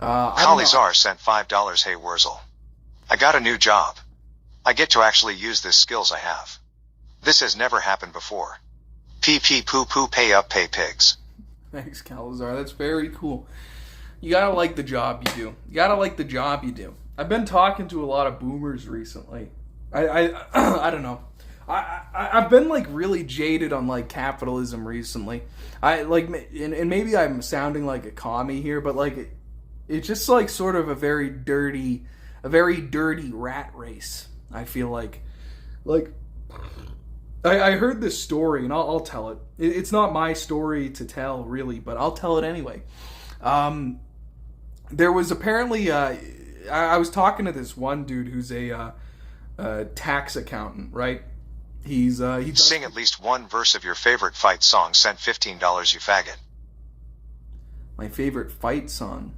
I don't know. Kalizar sent $5. Hey Wurzel. I got a new job. I get to actually use this skills I have. This has never happened before. Pee pee poo poo pay up pay pigs. Thanks, Calazar. That's very cool. You gotta like the job you do. You gotta like the job you do. I've been talking to a lot of boomers recently. I don't know. I've been like really jaded on like capitalism recently. And maybe I'm sounding like a commie here, but like it's just like sort of a very dirty rat race. I feel like I heard this story, and I'll tell it. It's not my story to tell, really, but I'll tell it anyway. There was apparently, I was talking to this one dude who's a tax accountant, right? He does, Sing at least one verse of your favorite fight song. Sent $15, you faggot. my favorite fight song.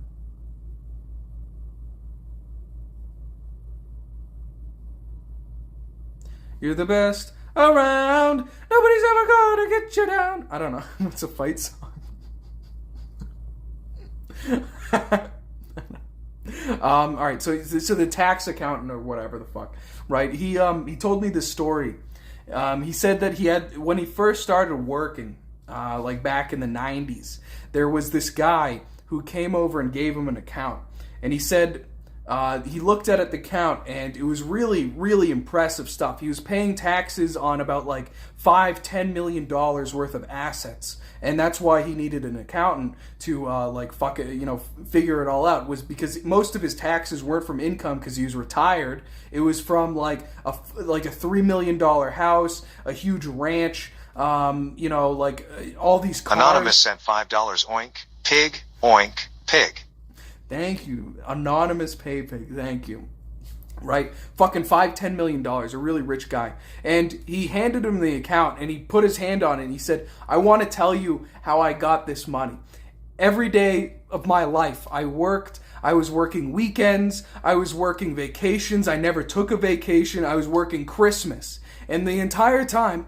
You're the best around. Nobody's ever gonna get you down. I don't know. What's a fight song? All right. So the tax accountant or whatever the fuck, right? He told me this story. He said that he had, when he first started working, like back in the 90s, there was this guy who came over and gave him an account, and he said. He looked at the account, and it was really, really impressive stuff. He was paying taxes on about like $5-10 million worth of assets, and that's why he needed an accountant to figure it all out. Was because most of his taxes weren't from income because he was retired. It was from like a $3 million house, a huge ranch, all these cars. Anonymous sent $5. Oink. Pig. Oink. Pig. Thank you. Anonymous pay pig. Thank you. Right? Fucking $5-10 million. A really rich guy. And he handed him the account and he put his hand on it and he said, I want to tell you how I got this money. Every day of my life, I worked. I was working weekends. I was working vacations. I never took a vacation. I was working Christmas. And the entire time,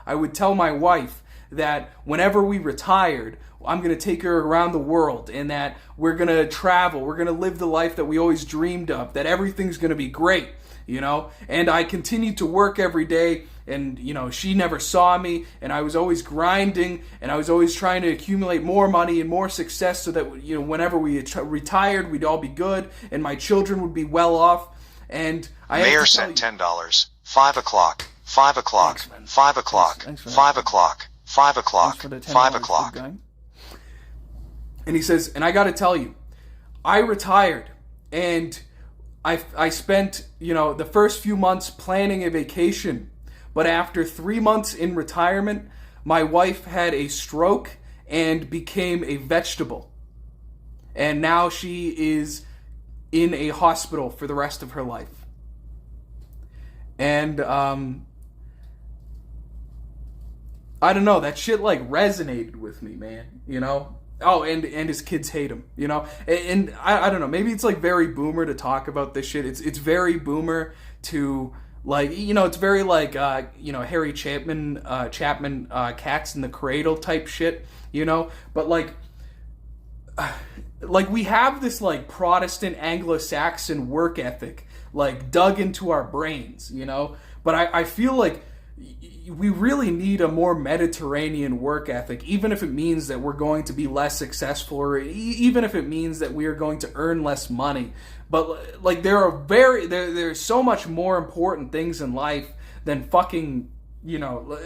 I would tell my wife that whenever we retired, I'm going to take her around the world and that we're going to travel. We're going to live the life that we always dreamed of, that everything's going to be great, you know? And I continued to work every day and, you know, she never saw me and I was always grinding and I was always trying to accumulate more money and more success so that, you know, whenever we retired, we'd all be good and my children would be well off. And I Mayor sent $10. 5 o'clock. 5 o'clock. Thanks, 5 o'clock. Thanks for that. 5 o'clock. 5 o'clock. For the $10, 5 o'clock. good guy. And he says, and I got to tell you, I retired and I spent, you know, the first few months planning a vacation. But after 3 months in retirement, my wife had a stroke and became a vegetable. And now she is in a hospital for the rest of her life. And, I don't know, that shit like resonated with me, man, you know? Oh, and his kids hate him, you know? And I don't know, maybe it's like very boomer to talk about this shit. It's very boomer to, like, you know, it's very like, Harry Chapman, Cats in the Cradle type shit, you know? But like we have this like Protestant Anglo-Saxon work ethic, like dug into our brains, you know? But I feel like we really need a more Mediterranean work ethic, even if it means that we're going to be less successful, or even if it means that we are going to earn less money. But like there's so much more important things in life than fucking, you know,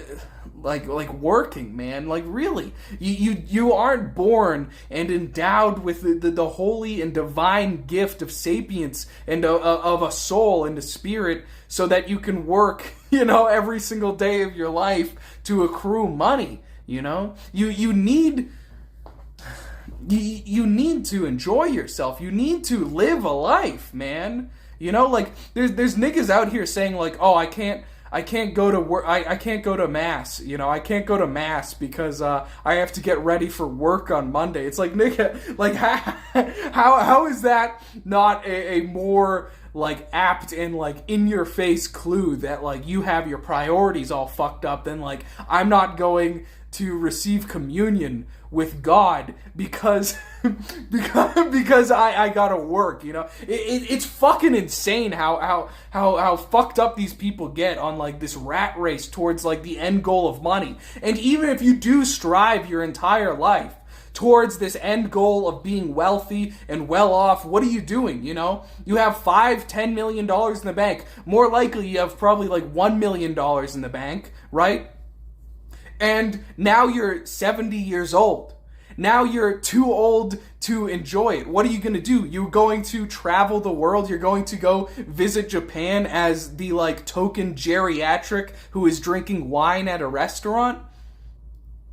like working, man. Like really, you aren't born and endowed with the holy and divine gift of sapience and of a soul and a spirit so that you can work, you know, every single day of your life to accrue money. You know, you need to enjoy yourself. You need to live a life, man. You know, like there's niggas out here saying like, oh, I can't go to work. I can't go to mass. You know, I can't go to mass because I have to get ready for work on Monday. It's like, nigga, like how is that not a more like apt and like in your face clue that like you have your priorities all fucked up than like I'm not going to receive communion with God because because I gotta work, you know. It's fucking insane how fucked up these people get on like this rat race towards like the end goal of money. And even if you do strive your entire life towards this end goal of being wealthy and well off, what are you doing, you know? You have $5-10 million in the bank. More likely you have probably like $1 million in the bank, right? And now you're 70 years old. Now you're too old to enjoy it. What are you going to do? You're going to travel the world. You're going to go visit Japan as the like token geriatric who is drinking wine at a restaurant?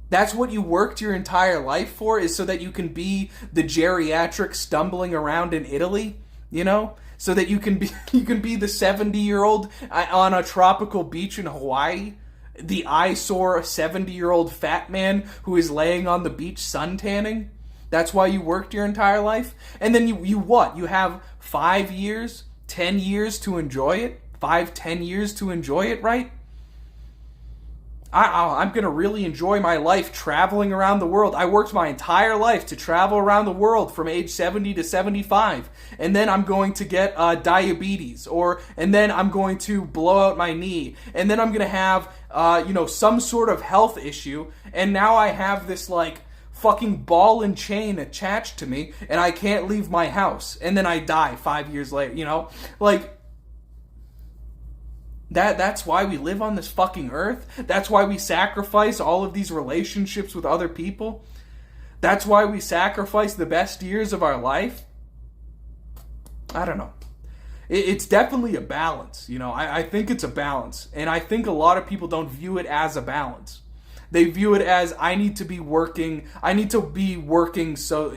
That's what you worked your entire life for, is so that you can be the geriatric stumbling around in Italy, you know? So that you can be the 70-year-old on a tropical beach in Hawaii, the eyesore 70-year-old fat man who is laying on the beach suntanning. That's why you worked your entire life? And then you what? You have 5 years, 10 years to enjoy it? 5-10 years to enjoy it, right? I'm going to really enjoy my life traveling around the world. I worked my entire life to travel around the world from age 70 to 75. And then I'm going to get diabetes. And then I'm going to blow out my knee. And then I'm going to have, some sort of health issue. And now I have this, like, fucking ball and chain attached to me. And I can't leave my house. And then I die 5 years later, you know? Like, That's why we live on this fucking earth. That's why we sacrifice all of these relationships with other people. That's why we sacrifice the best years of our life. I don't know. It's definitely a balance, you know. I think it's a balance. And I think a lot of people don't view it as a balance. They view it as, I need to be working so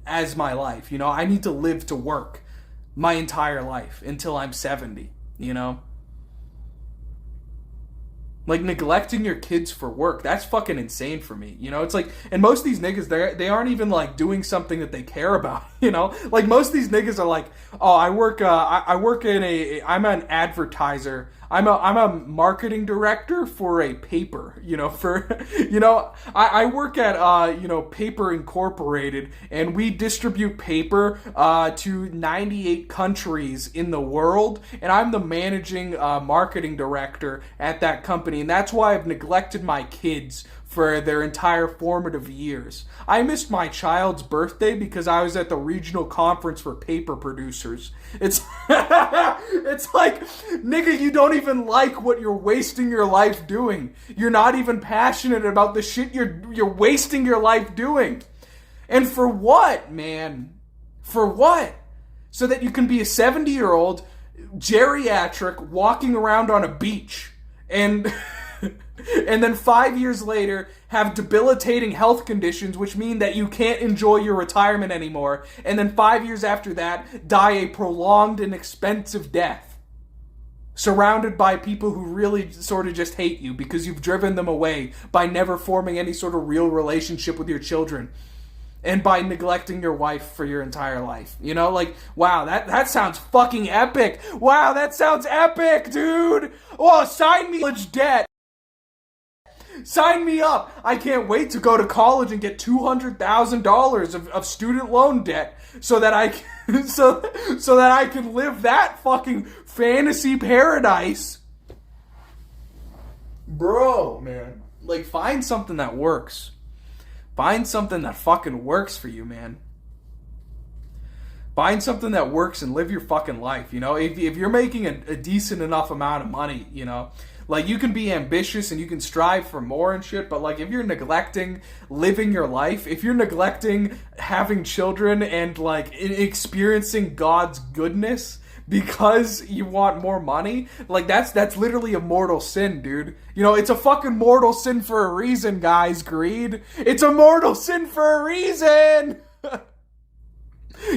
as my life, you know. I need to live to work my entire life until I'm 70, you know. Like, neglecting your kids for work, that's fucking insane for me, you know? It's like, and most of these niggas, they aren't even, like, doing something that they care about, you know? Like, most of these niggas are like, oh, I'm an advertiser. I'm a marketing director for a paper, you know, I work at, Paper Incorporated, and we distribute paper to 98 countries in the world, and I'm the managing marketing director at that company, and that's why I've neglected my kids for their entire formative years. I missed my child's birthday because I was at the regional conference for paper producers. It's it's like, nigga, you don't even like what you're wasting your life doing. You're not even passionate about the shit you're wasting your life doing. And for what, man? For what? So that you can be a 70-year-old geriatric walking around on a beach and and then 5 years later have debilitating health conditions, which mean that you can't enjoy your retirement anymore, and then 5 years after that die a prolonged and expensive death, surrounded by people who really sort of just hate you because you've driven them away by never forming any sort of real relationship with your children and by neglecting your wife for your entire life. You know, like, wow, that sounds fucking epic. Wow, that sounds epic, dude. Oh, sign me college debt. Sign me up. I can't wait to go to college and get $200,000 of student loan debt so that I can, so that I can live that fucking fantasy paradise. Bro, man. Like, find something that works. Find something that fucking works for you, man. Find something that works and live your fucking life, you know? If you're making a decent enough amount of money, you know, like, you can be ambitious and you can strive for more and shit, but, like, if you're neglecting living your life, if you're neglecting having children and, like, experiencing God's goodness because you want more money, like, that's literally a mortal sin, dude. You know, it's a fucking mortal sin for a reason, guys, greed. It's a mortal sin for a reason!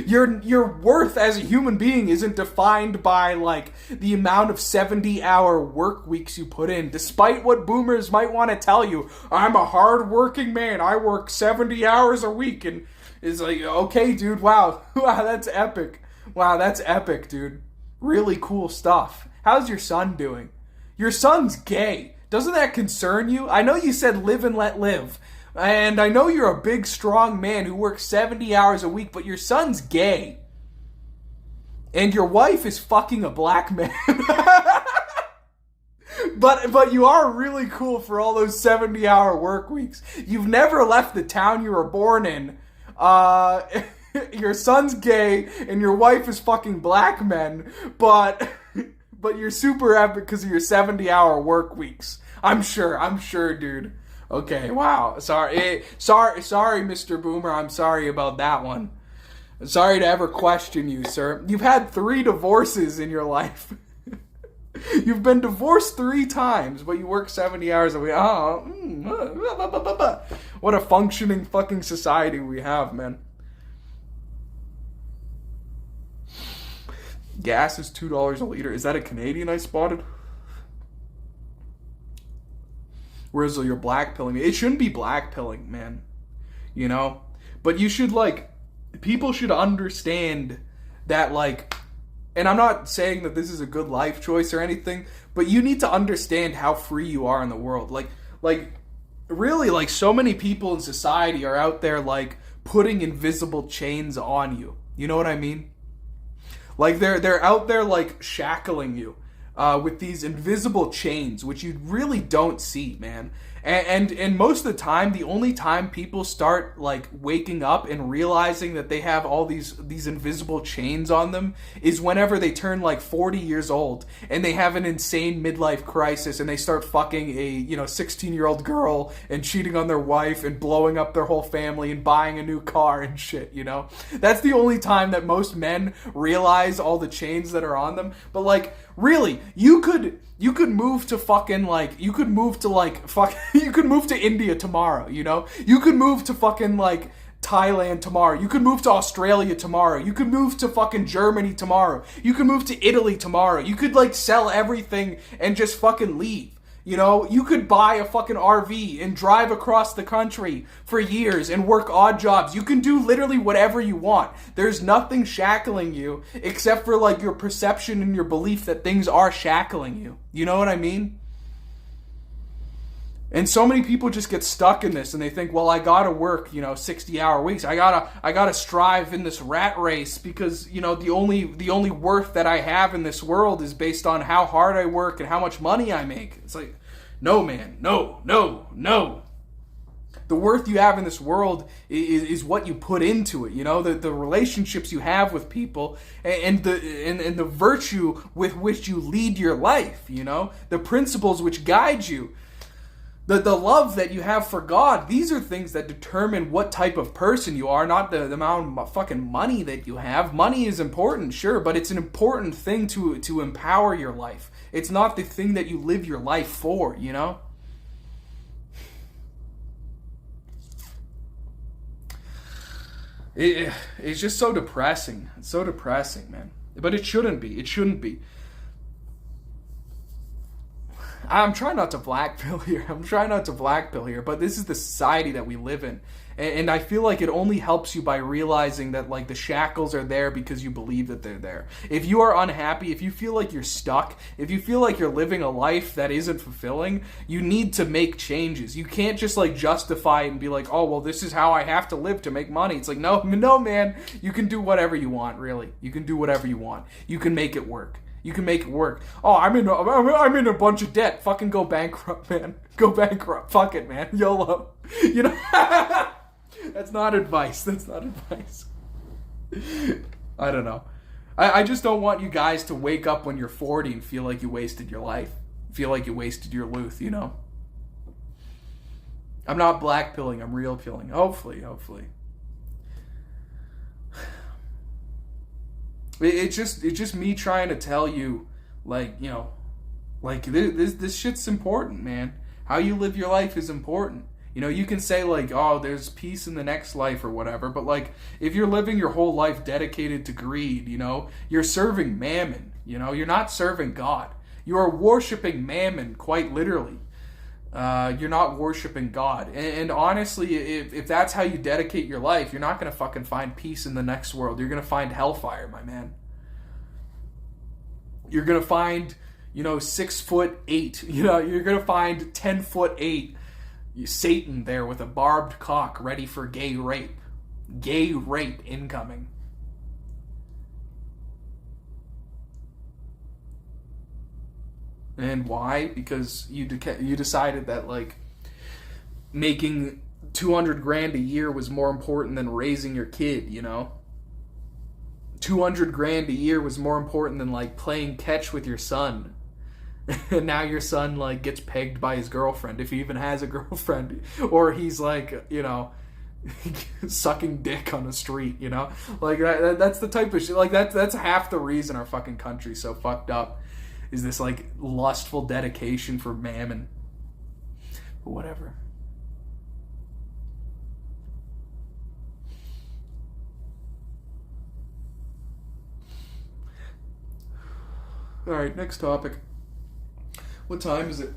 Your worth as a human being isn't defined by, like, the amount of 70-hour work weeks you put in, despite what boomers might want to tell you. I'm a hard-working man. I work 70 hours a week. And it's like, okay, dude, wow. Wow, that's epic. Wow, that's epic, dude. Really cool stuff. How's your son doing? Your son's gay. Doesn't that concern you? I know you said live and let live, And I know you're a big, strong man who works 70 hours a week, but your son's gay. And your wife is fucking a black man. But you are really cool for all those 70-hour work weeks. You've never left the town you were born in. Your son's gay and your wife is fucking black men, but you're super happy because of your 70-hour work weeks. I'm sure, dude. Okay, wow. Sorry, Mr. Boomer. I'm sorry about that one. Sorry to ever question you, sir. You've had 3 divorces in your life. You've been divorced 3 times, but you work 70 hours a week. What a functioning fucking society we have, man. Gas is $2 a liter. Is that a Canadian I spotted? Whereas you're blackpilling me. It shouldn't be blackpilling, man. You know? But you should, like, people should understand that, like, and I'm not saying that this is a good life choice or anything, but you need to understand how free you are in the world. Like, really, like, so many people in society are out there, like, putting invisible chains on you. You know what I mean? Like, they're out there, like, shackling you with these invisible chains, which you really don't see, man. And most of the time, the only time people start, like, waking up and realizing that they have all these invisible chains on them is whenever they turn, like, 40 years old and they have an insane midlife crisis and they start fucking a, 16-year-old girl and cheating on their wife and blowing up their whole family and buying a new car and shit, you know? That's the only time that most men realize all the chains that are on them. But, like, really, you could move to fucking, like, you could move to India tomorrow, you know? You could move to fucking, like, Thailand tomorrow. You could move to Australia tomorrow. You could move to fucking Germany tomorrow. You could move to Italy tomorrow. You could, like, sell everything and just fucking leave. You know, you could buy a fucking RV and drive across the country for years and work odd jobs. You can do literally whatever you want. There's nothing shackling you except for, like, your perception and your belief that things are shackling you. You know what I mean? And so many people just get stuck in this and they think, well, I gotta work, 60-hour weeks. I gotta strive in this rat race because, the only worth that I have in this world is based on how hard I work and how much money I make. It's like, no, man, no. The worth you have in this world is what you put into it, the relationships you have with people and the virtue with which you lead your life, the principles which guide you. The love that you have for God, these are things that determine what type of person you are, not the amount of fucking money that you have. Money is important, sure, but it's an important thing to empower your life. It's not the thing that you live your life for, It's just so depressing. It's so depressing, man. But it shouldn't be. It shouldn't be. I'm trying not to blackpill here, but this is the society that we live in. And I feel like it only helps you by realizing that, like, the shackles are there because you believe that they're there. If you are unhappy, if you feel like you're stuck, if you feel like you're living a life that isn't fulfilling, you need to make changes. You can't just, like, justify it and be like, oh, well, this is how I have to live to make money. It's like, no, man, you can do whatever you want, really. You can do whatever you want. You can make it work. You can make it work. Oh, I'm in a bunch of debt. Fucking go bankrupt, man. Go bankrupt. Fuck it, man. YOLO. That's not advice. I don't know. I just don't want you guys to wake up when you're 40 and feel like you wasted your life. Feel like you wasted your youth, I'm not blackpilling. I'm real pilling. Hopefully. It's just me trying to tell you, this shit's important, man. How you live your life is important. You can say, like, oh, there's peace in the next life or whatever, but, like, if you're living your whole life dedicated to greed, you're serving mammon, you're not serving God. You are worshiping mammon, quite literally. You're not worshiping God. And honestly, if that's how you dedicate your life, you're not going to fucking find peace in the next world. You're going to find hellfire, my man. You're going to find, 6'8", you're going to find 10'8", Satan there with a barbed cock ready for gay rape. Gay rape incoming. And why? Because you decided that, like, making 200 grand a year was more important than raising your kid, you know? 200 grand a year was more important than, like, playing catch with your son. And now your son, like, gets pegged by his girlfriend, if he even has a girlfriend. Or he's, like, you know, sucking dick on the street, you know? Like, that's the type of shit. Like, that's half the reason our fucking country's so fucked up. Is this, like, lustful dedication for mammon. But whatever. Alright, next topic. What time is it?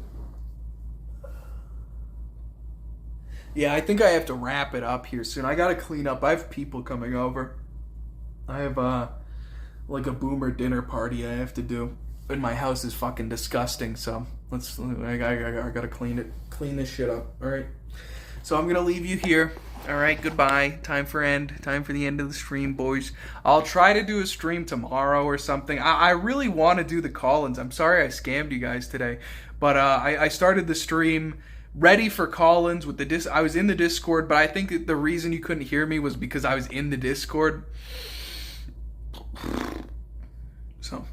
Yeah, I think I have to wrap it up here soon. I gotta clean up. I have people coming over. I have, like, a boomer dinner party I have to do. And my house is fucking disgusting, so I gotta clean this shit up. Alright. So I'm gonna leave you here. Alright, goodbye. Time for the end of the stream, boys. I'll try to do a stream tomorrow or something. I really want to do the call-ins. I'm sorry I scammed you guys today. But I started the stream ready for call-ins with the I was in the Discord, but I think the reason you couldn't hear me was because I was in the Discord. So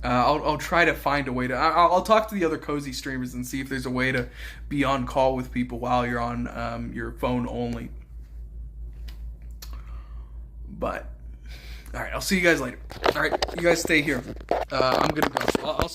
I'll try to find a way to... I'll talk to the other cozy streamers and see if there's a way to be on call with people while you're on your phone only. But, alright, I'll see you guys later. Alright, you guys stay here. I'm gonna go. I'll